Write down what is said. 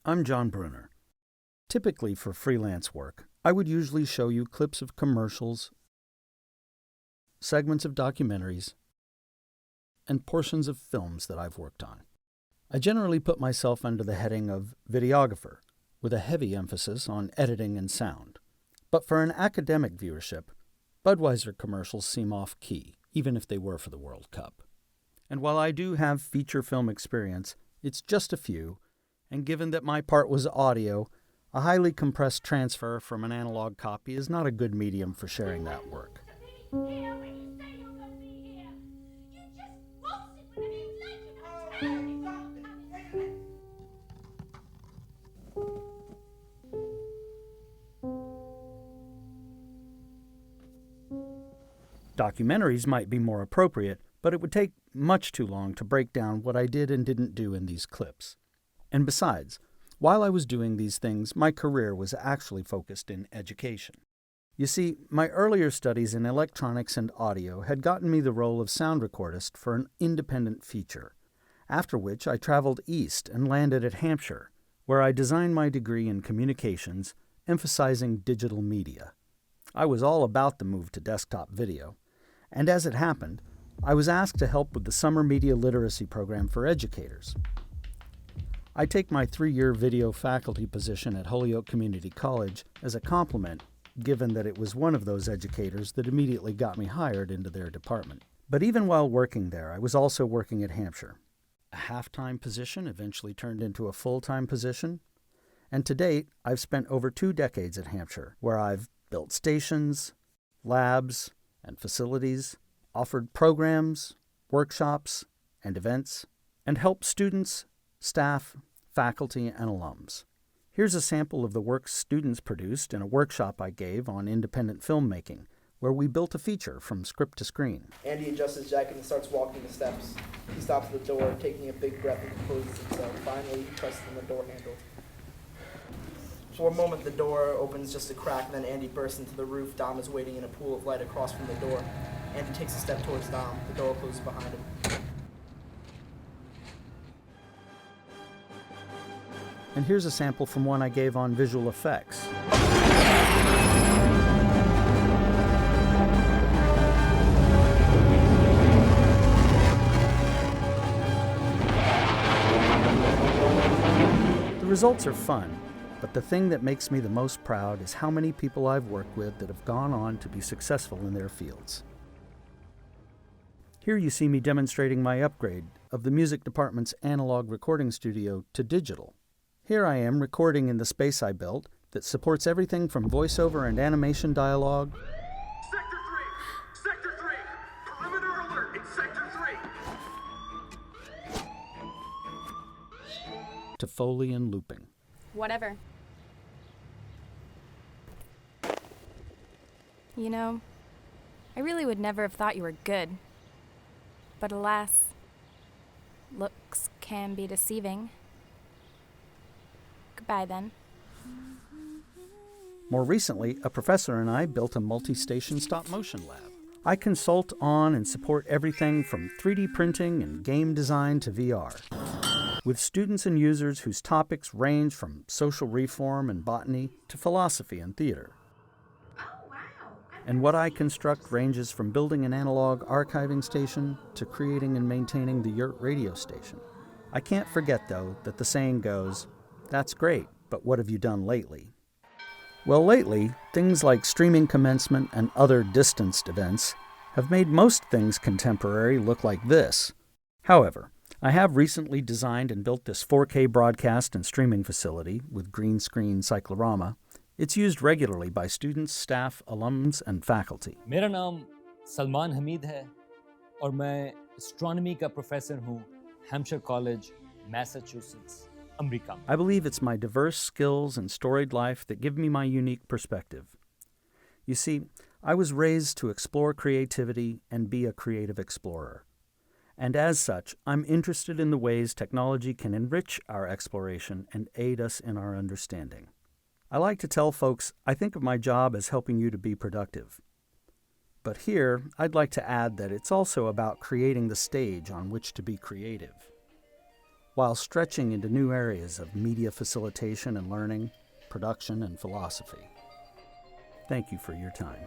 I'm John Bruner. Typically for freelance work, I would usually show you clips of commercials, segments of documentaries, and portions of films that I've worked on. I generally put myself under the heading of videographer, with a heavy emphasis on editing and sound. But for an academic viewership, Budweiser commercials seem off-key, even if they were for the World Cup. And while I do have feature film experience, it's just a few, and given that my part was audio, a highly compressed transfer from an analog copy is not a good medium for sharing that work. Documentaries might be more appropriate, but it would take much too long to break down what I did and didn't do in these clips. And besides, while I was doing these things, my career was actually focused in education. You see, my earlier studies in electronics and audio had gotten me the role of sound recordist for an independent feature, after which I traveled east and landed at Hampshire, where I designed my degree in communications, emphasizing digital media. I was all about the move to desktop video, and as it happened, I was asked to help with the summer media literacy program for educators. I take my 3-year video faculty position at Holyoke Community College as a compliment, given that it was one of those educators that immediately got me hired into their department. But even while working there, I was also working at Hampshire. A half-time position eventually turned into a full-time position, and to date, I've spent over 2 decades at Hampshire, where I've built stations, labs, and facilities, offered programs, workshops, and events, and helped students, staff, faculty, and alums. Here's a sample of the work students produced in a workshop I gave on independent filmmaking, where we built a feature from script to screen. Andy adjusts his jacket and starts walking the steps. He stops at the door, taking a big breath and composes himself. Finally, he presses on the door handle. For a moment, the door opens just a crack, then Andy bursts into the roof. Dom is waiting in a pool of light across from the door. Andy takes a step towards Dom. The door closes behind him. And here's a sample from one I gave on visual effects. The results are fun, but the thing that makes me the most proud is how many people I've worked with that have gone on to be successful in their fields. Here you see me demonstrating my upgrade of the music department's analog recording studio to digital. Here I am recording in the space I built that supports everything from voiceover and animation dialogue Sector 3! Sector 3! Perimeter alert in Sector 3! to Foley and looping. Whatever. You know, I really would never have thought you were good. But alas, looks can be deceiving. Goodbye, then. More recently, a professor and I built a multi-station stop-motion lab. I consult on and support everything from 3D printing and game design to VR, with students and users whose topics range from social reform and botany to philosophy and theater. And what I construct ranges from building an analog archiving station to creating and maintaining the Yurt radio station. I can't forget, though, that the saying goes, "That's great, but what have you done lately?" Well, lately, things like streaming commencement and other distanced events have made most things contemporary look like this. However, I have recently designed and built this 4K broadcast and streaming facility with green screen cyclorama. It's used regularly by students, staff, alums, and faculty. मेरा नाम सलमान हमीद है और मैं astronomy का professor हूँ Hampshire college, Massachusetts, America में. I believe it's my diverse skills and storied life that give me my unique perspective. You see, I was raised to explore creativity and be a creative explorer. And as such, I'm interested in the ways technology can enrich our exploration and aid us in our understanding. I like to tell folks I think of my job as helping you to be productive. But here, I'd like to add that it's also about creating the stage on which to be creative. while stretching into new areas of media facilitation and learning, production and philosophy. Thank you for your time.